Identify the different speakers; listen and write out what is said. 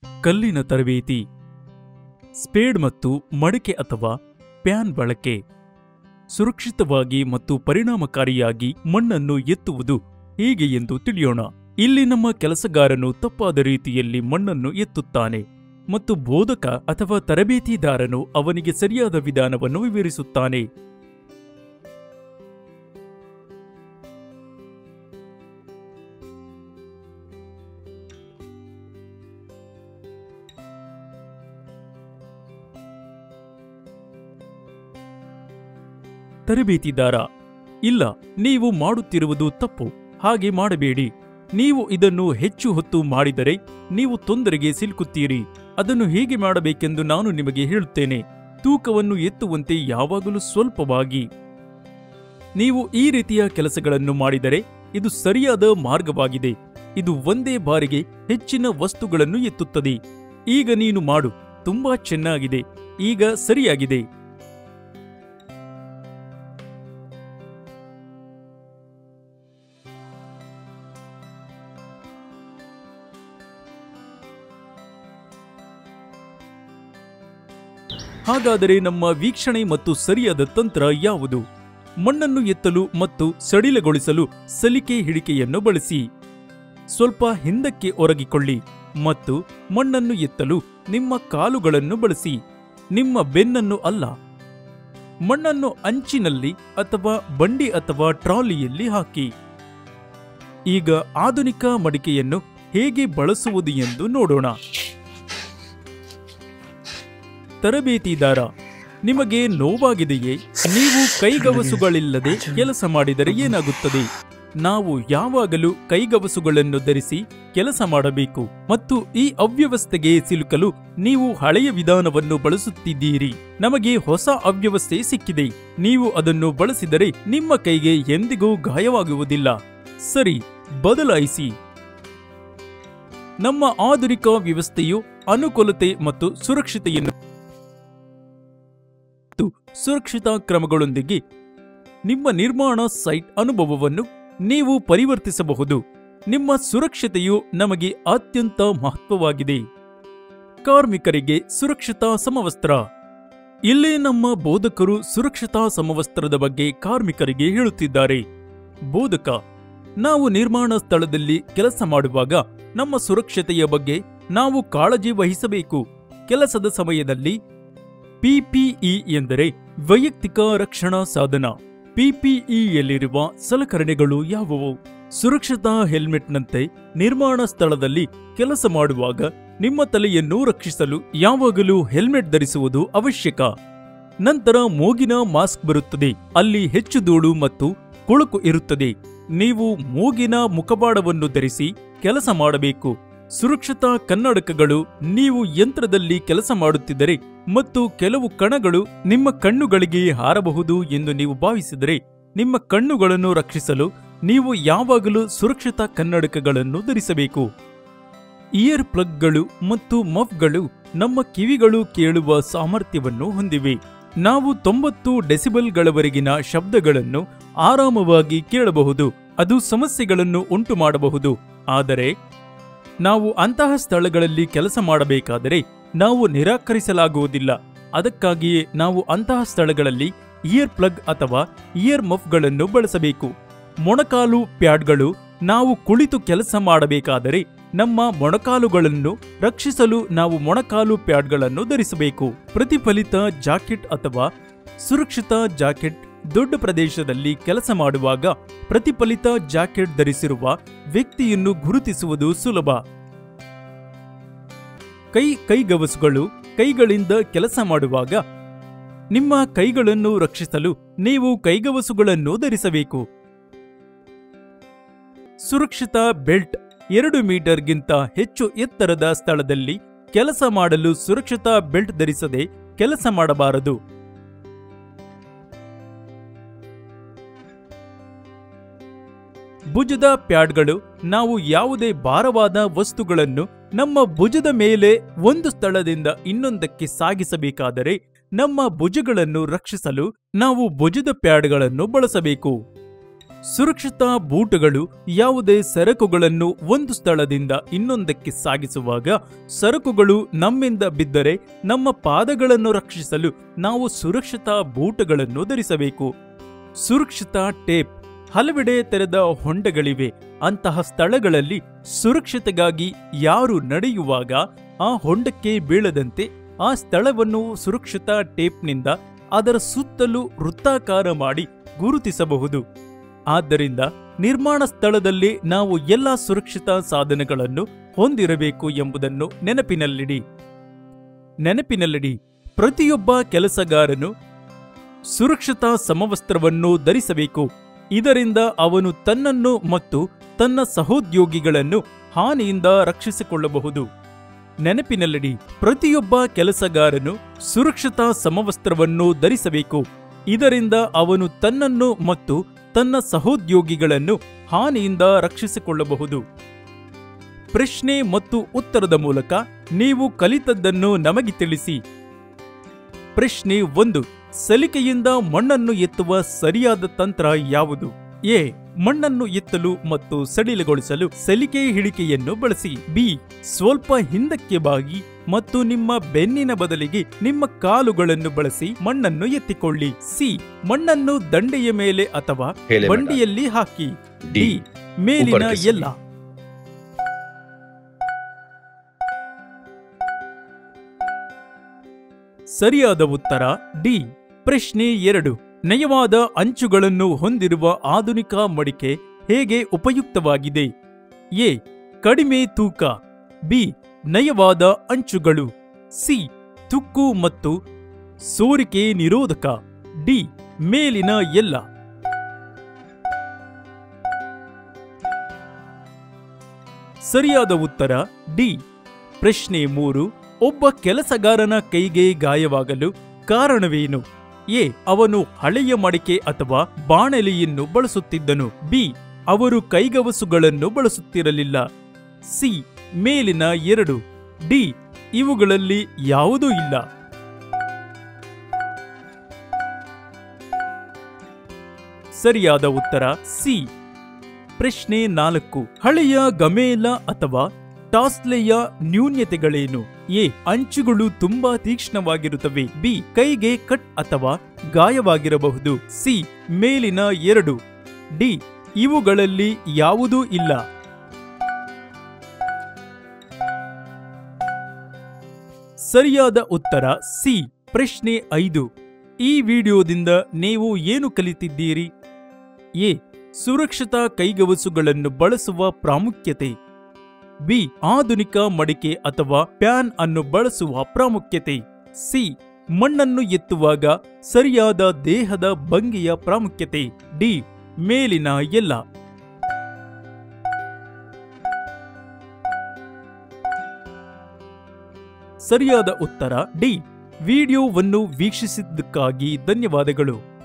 Speaker 1: ಕಲ್ಲಿನ ತರಬೇತಿ, ಸ್ಪೇಡ್ ಮತ್ತು ಮಡಕೆ ಅಥವಾ ಪ್ಯಾನ್ ಬಳಕೆ. ಸುರಕ್ಷಿತವಾಗಿ ಮತ್ತು ಪರಿಣಾಮಕಾರಿಯಾಗಿ ಮಣ್ಣನ್ನು ಎತ್ತುವುದು ಹೇಗೆ ಎಂದು ತಿಳಿಯೋಣ. ಇಲ್ಲಿ ನಮ್ಮ ಕೆಲಸಗಾರನು ತಪ್ಪಾದ ರೀತಿಯಲ್ಲಿ ಮಣ್ಣನ್ನು ಎತ್ತುತ್ತಾನೆ ಮತ್ತು ಬೋಧಕ ಅಥವಾ ತರಬೇತಿದಾರನು ಅವನಿಗೆ ಸರಿಯಾದ ವಿಧಾನವನ್ನು ವಿವರಿಸುತ್ತಾನೆ. ತರಬೇತಿದಾರ: ಇಲ್ಲ, ನೀವು ಮಾಡುತ್ತಿರುವುದು ತಪ್ಪು, ಹಾಗೆ ಮಾಡಬೇಡಿ. ನೀವು ಇದನ್ನು ಹೆಚ್ಚು ಹೊತ್ತು ಮಾಡಿದರೆ ನೀವು ತೊಂದರೆಗೆ ಸಿಲುಕುತ್ತೀರಿ. ಅದನ್ನು ಹೇಗೆ ಮಾಡಬೇಕೆಂದು ನಾನು ನಿಮಗೆ ಹೇಳುತ್ತೇನೆ. ತೂಕವನ್ನು ಎತ್ತುವಂತೆ ಯಾವಾಗಲೂ ಸ್ವಲ್ಪವಾಗಿ. ನೀವು ಈ ರೀತಿಯ ಕೆಲಸಗಳನ್ನು ಮಾಡಿದರೆ ಇದು ಸರಿಯಾದ ಮಾರ್ಗವಾಗಿದೆ. ಇದು ಒಂದೇ ಬಾರಿಗೆ ಹೆಚ್ಚಿನ ವಸ್ತುಗಳನ್ನು ಎತ್ತುತ್ತದೆ. ಈಗ ನೀನು ಮಾಡು. ತುಂಬಾ ಚೆನ್ನಾಗಿದೆ. ಈಗ ಸರಿಯಾಗಿದೆ. ಹಾಗಾದರೆ ನಮ್ಮ ವೀಕ್ಷಣೆ ಮತ್ತು ಸರಿಯಾದ ತಂತ್ರ ಯಾವುದು? ಮಣ್ಣನ್ನು ಎತ್ತಲು ಮತ್ತು ಸಡಿಲಗೊಳಿಸಲು ಸಲಿಕೆ ಹಿಡಿಕೆಯನ್ನು ಬಳಸಿ. ಸ್ವಲ್ಪ ಹಿಂದಕ್ಕೆ ಒರಗಿಕೊಳ್ಳಿ ಮತ್ತು ಮಣ್ಣನ್ನು ಎತ್ತಲು ನಿಮ್ಮ ಕಾಲುಗಳನ್ನು ಬಳಸಿ, ನಿಮ್ಮ ಬೆನ್ನನ್ನು ಅಲ್ಲ. ಮಣ್ಣನ್ನು ಅಂಚಿನಲ್ಲಿ ಅಥವಾ ಬಂಡಿ ಅಥವಾ ಟ್ರಾಲಿಯಲ್ಲಿ ಹಾಕಿ. ಈಗ ಆಧುನಿಕ ಮಡಿಕೆಯನ್ನು ಹೇಗೆ ಬಳಸುವುದು ಎಂದು ನೋಡೋಣ. ತರಬೇತಿದಾರ: ನಿಮಗೆ ನೋವಾಗಿದೆಯೇ? ನೀವು ಕೈಗವಸುಗಳಿಲ್ಲದೆ ಕೆಲಸ ಮಾಡಿದರೆ ಏನಾಗುತ್ತದೆ? ನಾವು ಯಾವಾಗಲೂ ಕೈಗವಸುಗಳನ್ನು ಧರಿಸಿ ಕೆಲಸ ಮಾಡಬೇಕು ಮತ್ತು ಈ ಅವ್ಯವಸ್ಥೆಗೆ ಸಿಲುಕಲು ನೀವು ಹಳೆಯ ವಿಧಾನವನ್ನು ಬಳಸುತ್ತಿದ್ದೀರಿ. ನಮಗೆ ಹೊಸ ಅವ್ಯವಸ್ಥೆ ಸಿಕ್ಕಿದೆ. ನೀವು ಅದನ್ನು ಬಳಸಿದರೆ ನಿಮ್ಮ ಕೈಗೆ ಎಂದಿಗೂ ಗಾಯವಾಗುವುದಿಲ್ಲ. ಸರಿ, ಬದಲಾಯಿಸಿ. ನಮ್ಮ ಆಧುನಿಕ ವ್ಯವಸ್ಥೆಯು ಅನುಕೂಲತೆ ಮತ್ತು ಸುರಕ್ಷಿತಾ ಕ್ರಮಗಳೊಂದಿಗೆ ನಿಮ್ಮ ನಿರ್ಮಾಣ ಸೈಟ್ ಅನುಭವವನ್ನು ನೀವು ಪರಿವರ್ತಿಸಬಹುದು. ನಿಮ್ಮ ಸುರಕ್ಷತೆಯು ನಮಗೆ ಅತ್ಯಂತ ಮಹತ್ವವಾಗಿದೆ. ಕಾರ್ಮಿಕರಿಗೆ ಸುರಕ್ಷತಾ ಸಮವಸ್ತ್ರ. ಇಲ್ಲೇ ನಮ್ಮ ಬೋಧಕರು ಸುರಕ್ಷತಾ ಸಮವಸ್ತ್ರದ ಬಗ್ಗೆ ಕಾರ್ಮಿಕರಿಗೆ ಹೇಳುತ್ತಿದ್ದಾರೆ. ಬೋಧಕ: ನಾವು ನಿರ್ಮಾಣ ಸ್ಥಳದಲ್ಲಿ ಕೆಲಸ ಮಾಡುವಾಗ ನಮ್ಮ ಸುರಕ್ಷತೆಯ ಬಗ್ಗೆ ನಾವು ಕಾಳಜಿ ವಹಿಸಬೇಕು. ಕೆಲಸದ ಸಮಯದಲ್ಲಿ ಪಿಪಿಇ ಎಂದರೆ ವೈಯಕ್ತಿಕ ರಕ್ಷಣಾ ಸಾಧನ. ಪಿಪಿಇಯಲ್ಲಿರುವ ಸಲಕರಣೆಗಳು ಯಾವುವು? ಸುರಕ್ಷತಾ ಹೆಲ್ಮೆಟ್ನಂತೆ ನಿರ್ಮಾಣ ಸ್ಥಳದಲ್ಲಿ ಕೆಲಸ ಮಾಡುವಾಗ ನಿಮ್ಮ ತಲೆಯನ್ನು ರಕ್ಷಿಸಲು ಯಾವಾಗಲೂ ಹೆಲ್ಮೆಟ್ ಧರಿಸುವುದು ಅವಶ್ಯಕ. ನಂತರ ಮೂಗಿನ ಮಾಸ್ಕ್ ಬರುತ್ತದೆ. ಅಲ್ಲಿ ಹೆಚ್ಚು ಧೂಳು ಮತ್ತು ಕೊಳಕು ಇರುತ್ತದೆ. ನೀವು ಮೂಗಿನ ಮುಖವಾಡವನ್ನು ಧರಿಸಿ ಕೆಲಸ ಮಾಡಬೇಕು. ಸುರಕ್ಷತಾ ಕನ್ನಡಕಗಳು. ನೀವು ಯಂತ್ರದಲ್ಲಿ ಕೆಲಸ ಮಾಡುತ್ತಿದ್ದರೆ ಮತ್ತು ಕೆಲವು ಕಣಗಳು ನಿಮ್ಮ ಕಣ್ಣುಗಳಿಗೆ ಹಾರಬಹುದು ಎಂದು ನೀವು ಭಾವಿಸಿದರೆ ನಿಮ್ಮ ಕಣ್ಣುಗಳನ್ನು ರಕ್ಷಿಸಲು ನೀವು ಯಾವಾಗಲೂ ಸುರಕ್ಷತಾ ಕನ್ನಡಕಗಳನ್ನು ಧರಿಸಬೇಕು. ಇಯರ್ ಪ್ಲಗ್ಗಳು ಮತ್ತು ಮಫ್ಗಳು ನಮ್ಮ ಕಿವಿಗಳು ಕೇಳುವ ಸಾಮರ್ಥ್ಯವನ್ನು ಹೊಂದಿವೆ. ನಾವು 90 ಡೆಸಿಬಲ್ಗಳವರೆಗಿನ ಶಬ್ದಗಳನ್ನು ಆರಾಮವಾಗಿ ಕೇಳಬಹುದು. ಅದು ಸಮಸ್ಯೆಗಳನ್ನು ಉಂಟು ಮಾಡಬಹುದು. ಆದರೆ ನಾವು ಅಂತಹ ಸ್ಥಳಗಳಲ್ಲಿ ಕೆಲಸ ಮಾಡಬೇಕಾದರೆ ನಾವು ನಿರಾಕರಿಸಲಾಗುವುದಿಲ್ಲ. ಅದಕ್ಕಾಗಿಯೇ ನಾವು ಅಂತಹ ಸ್ಥಳಗಳಲ್ಲಿ ಇಯರ್ ಪ್ಲಗ್ ಅಥವಾ ಇಯರ್ ಮಫ್ಗಳನ್ನು ಬಳಸಬೇಕು. ಮೊಣಕಾಲು ಪ್ಯಾಡ್ಗಳು. ನಾವು ಕುಳಿತು ಕೆಲಸ ಮಾಡಬೇಕಾದರೆ ನಮ್ಮ ಮೊಣಕಾಲುಗಳನ್ನು ರಕ್ಷಿಸಲು ನಾವು ಮೊಣಕಾಲು ಪ್ಯಾಡ್ಗಳನ್ನು ಧರಿಸಬೇಕು. ಪ್ರತಿಫಲಿತ ಜಾಕೆಟ್ ಅಥವಾ ಸುರಕ್ಷಿತ ಜಾಕೆಟ್. ದೊಡ್ಡ ಪ್ರದೇಶದಲ್ಲಿ ಕೆಲಸ ಮಾಡುವಾಗ ಪ್ರತಿಫಲಿತ ಜಾಕೆಟ್ ಧರಿಸಿರುವ ವ್ಯಕ್ತಿಯನ್ನು ಗುರುತಿಸುವುದು ಸುಲಭ. ಕೈಗವಸುಗಳು. ಕೈಗಳಿಂದ ಕೆಲಸ ಮಾಡುವಾಗ ನಿಮ್ಮ ಕೈಗಳನ್ನು ರಕ್ಷಿಸಲು ನೀವು ಕೈಗವಸುಗಳನ್ನು ಧರಿಸಬೇಕು. ಸುರಕ್ಷಿತಾ ಬೆಲ್ಟ್. 2 ಮೀಟರ್ಗಿಂತ ಹೆಚ್ಚು ಎತ್ತರದ ಸ್ಥಳದಲ್ಲಿ ಕೆಲಸ ಮಾಡಲು ಸುರಕ್ಷಿತಾ ಬೆಲ್ಟ್ ಧರಿಸದೆ ಕೆಲಸ ಮಾಡಬಾರದು. ಭುಜದ ಪ್ಯಾಡ್ಗಳು. ನಾವು ಯಾವುದೇ ಭಾರವಾದ ವಸ್ತುಗಳನ್ನು ನಮ್ಮ ಭುಜದ ಮೇಲೆ ಒಂದು ಸ್ಥಳದಿಂದ ಇನ್ನೊಂದಕ್ಕೆ ಸಾಗಿಸಬೇಕಾದರೆ ನಮ್ಮ ಭುಜಗಳನ್ನು ರಕ್ಷಿಸಲು ನಾವು ಭುಜದ ಪ್ಯಾಡ್ಗಳನ್ನು ಬಳಸಬೇಕು. ಸುರಕ್ಷತಾ ಬೂಟುಗಳು ಯಾವುದೇ ಸರಕುಗಳನ್ನು ಒಂದು ಸ್ಥಳದಿಂದ ಇನ್ನೊಂದಕ್ಕೆ ಸಾಗಿಸುವಾಗ ಸರಕುಗಳು ನಮ್ಮಿಂದ ಬಿದ್ದರೆ ನಮ್ಮ ಪಾದಗಳನ್ನು ರಕ್ಷಿಸಲು ನಾವು ಸುರಕ್ಷತಾ ಬೂಟುಗಳನ್ನು ಧರಿಸಬೇಕು. ಸುರಕ್ಷತಾ ಟೇಪ್. ಹಲವೆಡೆ ತೆರೆದ ಹೊಂಡಗಳಿವೆ. ಅಂತಹ ಸ್ಥಳಗಳಲ್ಲಿ ಸುರಕ್ಷತೆಗಾಗಿ ಯಾರು ನಡೆಯುವಾಗ ಆ ಹೊಂಡಕ್ಕೆ ಬೀಳದಂತೆ ಆ ಸ್ಥಳವನ್ನು ಸುರಕ್ಷತಾ ಟೇಪ್ನಿಂದ ಅದರ ಸುತ್ತಲೂ ವೃತ್ತಾಕಾರ ಮಾಡಿ ಗುರುತಿಸಬಹುದು. ಆದ್ದರಿಂದ ನಿರ್ಮಾಣ ಸ್ಥಳದಲ್ಲಿ ನಾವು ಎಲ್ಲಾ ಸುರಕ್ಷತಾ ಸಾಧನಗಳನ್ನು ಹೊಂದಿರಬೇಕು ಎಂಬುದನ್ನು ನೆನಪಿನಲ್ಲಿಡಿ. ಪ್ರತಿಯೊಬ್ಬ ಕೆಲಸಗಾರನು ಸುರಕ್ಷತಾ ಸಮವಸ್ತ್ರವನ್ನು ಧರಿಸಬೇಕು. ಇದರಿಂದ ಅವನು ತನ್ನನ್ನು ಮತ್ತು ತನ್ನ ಸಹೋದ್ಯೋಗಿಗಳನ್ನು ಹಾನಿಯಿಂದ ರಕ್ಷಿಸಿಕೊಳ್ಳಬಹುದು. ಪ್ರತಿಯೊಬ್ಬ ಕೆಲಸಗಾರನು ಸುರಕ್ಷತಾ ಸಮವಸ್ತ್ರವನ್ನು ಧರಿಸಬೇಕು. ಇದರಿಂದ ಅವನು ತನ್ನನ್ನು ಮತ್ತು ತನ್ನ ಸಹೋದ್ಯೋಗಿಗಳನ್ನು ಹಾನಿಯಿಂದ ರಕ್ಷಿಸಿಕೊಳ್ಳಬಹುದು. ಪ್ರಶ್ನೆ ಮತ್ತು ಉತ್ತರದ ಮೂಲಕ ನೀವು ಕಲಿತದ್ದನ್ನು ನಮಗೆ ತಿಳಿಸಿ. ಪ್ರಶ್ನೆ 1. ಸಲಿಕೆಯಿಂದ ಮಣ್ಣನ್ನು ಎತ್ತುವ ಸರಿಯಾದ ತಂತ್ರ ಯಾವುದು? ಎ. ಮಣ್ಣನ್ನು ಎತ್ತಲು ಮತ್ತು ಸಡಿಲಗೊಳಿಸಲು ಸಲಿಕೆ ಹಿಡಿಕೆಯನ್ನು ಬಳಸಿ. ಬಿ. ಸ್ವಲ್ಪ ಹಿಂದಕ್ಕೆ ಬಾಗಿ ಮತ್ತು ನಿಮ್ಮ ಬೆನ್ನಿನ ಬದಲಿಗೆ ನಿಮ್ಮ ಕಾಲುಗಳನ್ನು ಬಳಸಿ ಮಣ್ಣನ್ನು ಎತ್ತಿಕೊಳ್ಳಿ. ಸಿ. ಮಣ್ಣನ್ನು ದಂಡೆಯ ಮೇಲೆ ಅಥವಾ ಬಂಡಿಯಲ್ಲಿ ಹಾಕಿ. ಡಿ. ಮೇಲಿನ ಎಲ್ಲ. ಸರಿಯಾದ ಉತ್ತರ ಡಿ. ಪ್ರಶ್ನೆ 2. ನಯವಾದ ಅಂಚುಗಳನ್ನು ಹೊಂದಿರುವ ಆಧುನಿಕ ಮಡಿಕೆ ಹೇಗೆ ಉಪಯುಕ್ತವಾಗಿದೆ? ಎ. ಕಡಿಮೆ ತೂಕ. ಬಿ. ನಯವಾದ ಅಂಚುಗಳು. ಸಿ. ತುಕ್ಕು ಮತ್ತು ಸೋರಿಕೆ ನಿರೋಧಕ. ಡಿ. ಮೇಲಿನ ಎಲ್ಲ. ಸರಿಯಾದ ಉತ್ತರ ಡಿ. ಪ್ರಶ್ನೆ 3. ಒಬ್ಬ ಕೆಲಸಗಾರನ ಕೈಗೆ ಗಾಯವಾಗಲು ಕಾರಣವೇನು? ಎ. ಅವನು ಹಳೆಯ ಮಡಿಕೆ ಅಥವಾ ಬಾಣಲೆಯನ್ನು ಬಳಸುತ್ತಿದ್ದನು. ಬಿ. ಅವರು ಕೈಗವಸುಗಳನ್ನು ಬಳಸುತ್ತಿರಲಿಲ್ಲ. ಸಿ. ಮೇಲಿನ 2. ಡಿ. ಇವುಗಳಲ್ಲಿ ಯಾವುದೂ ಇಲ್ಲ. ಸರಿಯಾದ ಉತ್ತರ ಸಿ. ಪ್ರಶ್ನೆ 4. ಹಳೆಯ ಗಮೇಲ ಅಥವಾ ಟಾಸ್ಲೆಯ ನ್ಯೂನ್ಯತೆಗಳೇನು? ಎ. ಅಂಚುಗಳು ತುಂಬಾ ತೀಕ್ಷ್ಣವಾಗಿರುತ್ತವೆ. ಬಿ. ಕೈಗೆ ಕಟ್ ಅಥವಾ ಗಾಯವಾಗಿರಬಹುದು. ಸಿ. ಮೇಲಿನ 2. ಡಿ. ಇವುಗಳಲ್ಲಿ ಯಾವುದೂ ಇಲ್ಲ. ಸರಿಯಾದ ಉತ್ತರ ಸಿ. ಪ್ರಶ್ನೆ 5. ಈ ವಿಡಿಯೋದಿಂದ ನೀವು ಏನು ಕಲಿತಿದ್ದೀರಿ? ಎ. ಸುರಕ್ಷತಾ ಕೈಗವಸುಗಳನ್ನು ಬಳಸುವ ಪ್ರಾಮುಖ್ಯತೆ. ಬಿ. ಆಧುನಿಕ ಮಡಿಕೆ ಅಥವಾ ಪ್ಯಾನ್ ಅನ್ನು ಬಳಸುವ ಪ್ರಾಮುಖ್ಯತೆ. ಸಿ. ಮಣ್ಣನ್ನು ಎತ್ತುವಾಗ ಸರಿಯಾದ ದೇಹದ ಭಂಗಿಯ ಪ್ರಾಮುಖ್ಯತೆ. ಡಿ. ಮೇಲಿನ ಎಲ್ಲ. ಸರಿಯಾದ ಉತ್ತರ ಡಿ. ವಿಡಿಯೋವನ್ನು ವೀಕ್ಷಿಸಿದ್ದಕ್ಕಾಗಿ ಧನ್ಯವಾದಗಳು.